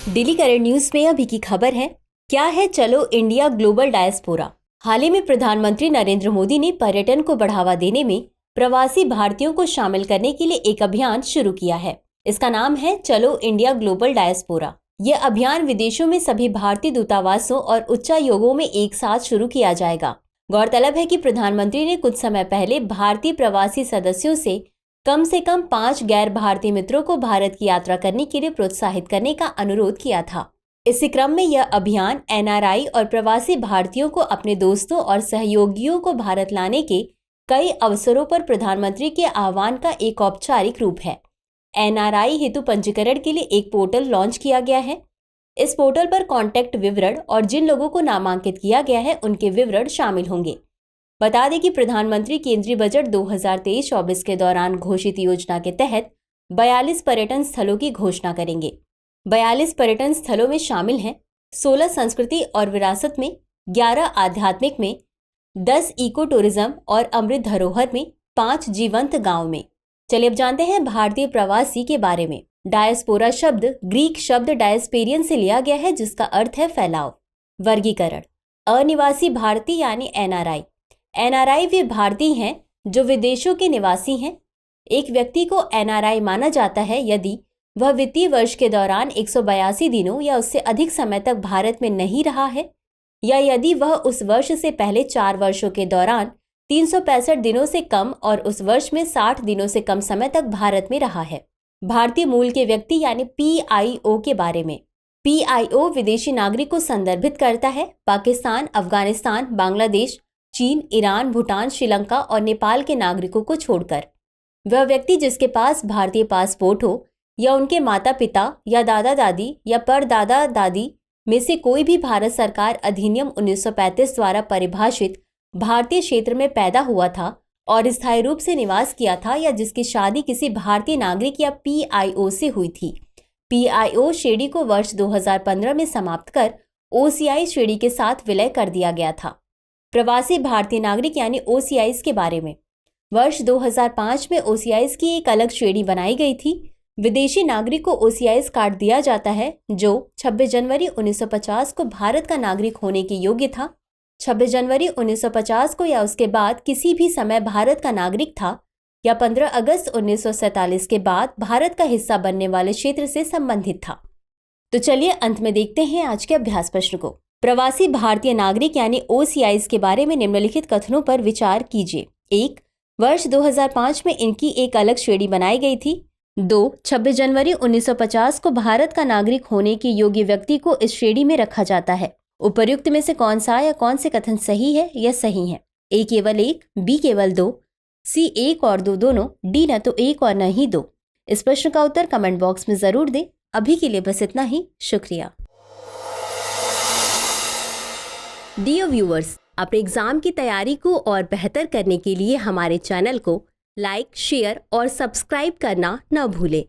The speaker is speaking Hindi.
डेली करंट न्यूज में अभी की खबर है, क्या है चलो इंडिया ग्लोबल डायस्पोरा। हाल ही में प्रधानमंत्री नरेंद्र मोदी ने पर्यटन को बढ़ावा देने में प्रवासी भारतीयों को शामिल करने के लिए एक अभियान शुरू किया है। इसका नाम है चलो इंडिया ग्लोबल डायस्पोरा। यह अभियान विदेशों में सभी भारतीय दूतावासों और उच्चायोगों में एक साथ शुरू किया जाएगा। गौरतलब है कि प्रधानमंत्री ने कुछ समय पहले भारतीय प्रवासी सदस्यों से कम 5 गैर भारतीय मित्रों को भारत की यात्रा करने के लिए प्रोत्साहित करने का अनुरोध किया था। इसी क्रम में यह अभियान एनआरआई और प्रवासी भारतीयों को अपने दोस्तों और सहयोगियों को भारत लाने के कई अवसरों पर प्रधानमंत्री के आह्वान का एक औपचारिक रूप है। एनआरआई हेतु पंजीकरण के लिए एक पोर्टल लॉन्च किया गया है। इस पोर्टल पर कॉन्टैक्ट विवरण और जिन लोगों को नामांकित किया गया है उनके विवरण शामिल होंगे। बता दें कि प्रधानमंत्री केंद्रीय बजट 2023-24 के दौरान घोषित योजना के तहत 42 पर्यटन स्थलों की घोषणा करेंगे। 42 पर्यटन स्थलों में शामिल हैं 16 संस्कृति और विरासत में, 11 आध्यात्मिक में, 10 इको टूरिज्म और अमृत धरोहर में, 5 जीवंत गांव में। चलिए अब जानते हैं भारतीय प्रवासी के बारे में। डायस्पोरा शब्द ग्रीक शब्द डायस्पेरियन से लिया गया है, जिसका अर्थ है फैलाव। वर्गीकरण: अनिवासी भारतीय यानी एनआरआई। एनआरआई वे भारतीय हैं जो विदेशों के निवासी हैं। एक व्यक्ति को एनआरआई माना जाता है यदि वह वित्तीय वर्ष के दौरान 182 दिनों या उससे अधिक समय तक भारत में नहीं रहा है, या यदि वह उस वर्ष से पहले 4 वर्षों के दौरान 365 दिनों से कम और उस वर्ष में 60 दिनों से कम समय तक भारत में रहा है। भारतीय मूल के व्यक्ति यानी पीआईओ के बारे में। पीआईओ विदेशी नागरिक को संदर्भित करता है। पाकिस्तान, अफगानिस्तान, बांग्लादेश, चीन, ईरान, भूटान, श्रीलंका और नेपाल के नागरिकों को छोड़कर वह व्यक्ति जिसके पास भारतीय पासपोर्ट हो या उनके माता पिता या दादा दादी या परदादा दादी में से कोई भी भारत सरकार अधिनियम 1935 द्वारा परिभाषित भारतीय क्षेत्र में पैदा हुआ था और स्थायी रूप से निवास किया था, या जिसकी शादी किसी भारतीय नागरिक या पीआईओ से हुई थी। पीआईओ श्रेणी को वर्ष 2015 में समाप्त कर ओसीआई श्रेणी के साथ विलय कर दिया गया था। प्रवासी भारतीय नागरिक यानी ओसीआईस के बारे में। वर्ष 2005 में ओसीआईस की एक अलग श्रेणी बनाई गई थी। विदेशी नागरिक को ओसीआईस कार्ड दिया जाता है जो 26 जनवरी 1950 को भारत का नागरिक होने के योग्य था, 26 जनवरी 1950 को या उसके बाद किसी भी समय भारत का नागरिक था, या 15 अगस्त 1947 के बाद भारत का हिस्सा बनने वाले क्षेत्र से संबंधित था। तो चलिए अंत में देखते हैं आज के अभ्यास प्रश्न को। प्रवासी भारतीय नागरिक यानी ओसीआईस के बारे में निम्नलिखित कथनों पर विचार कीजिए। 1. वर्ष 2005 में इनकी एक अलग श्रेणी बनाई गई थी। 2. 26 जनवरी 1950 को भारत का नागरिक होने के योग्य व्यक्ति को इस श्रेणी में रखा जाता है। उपर्युक्त में से कौन सा या कौन से कथन सही है या सही है? A केवल 1, B केवल 2, C 1 और 2 दोनों, D न तो 1 और न ही 2। इस प्रश्न का उत्तर कमेंट बॉक्स में जरूर दें। अभी के लिए बस इतना ही। शुक्रिया। डियर व्यूअर्स, अपने एग्जाम की तैयारी को और बेहतर करने के लिए हमारे चैनल को लाइक, शेयर और सब्सक्राइब करना न भूलें।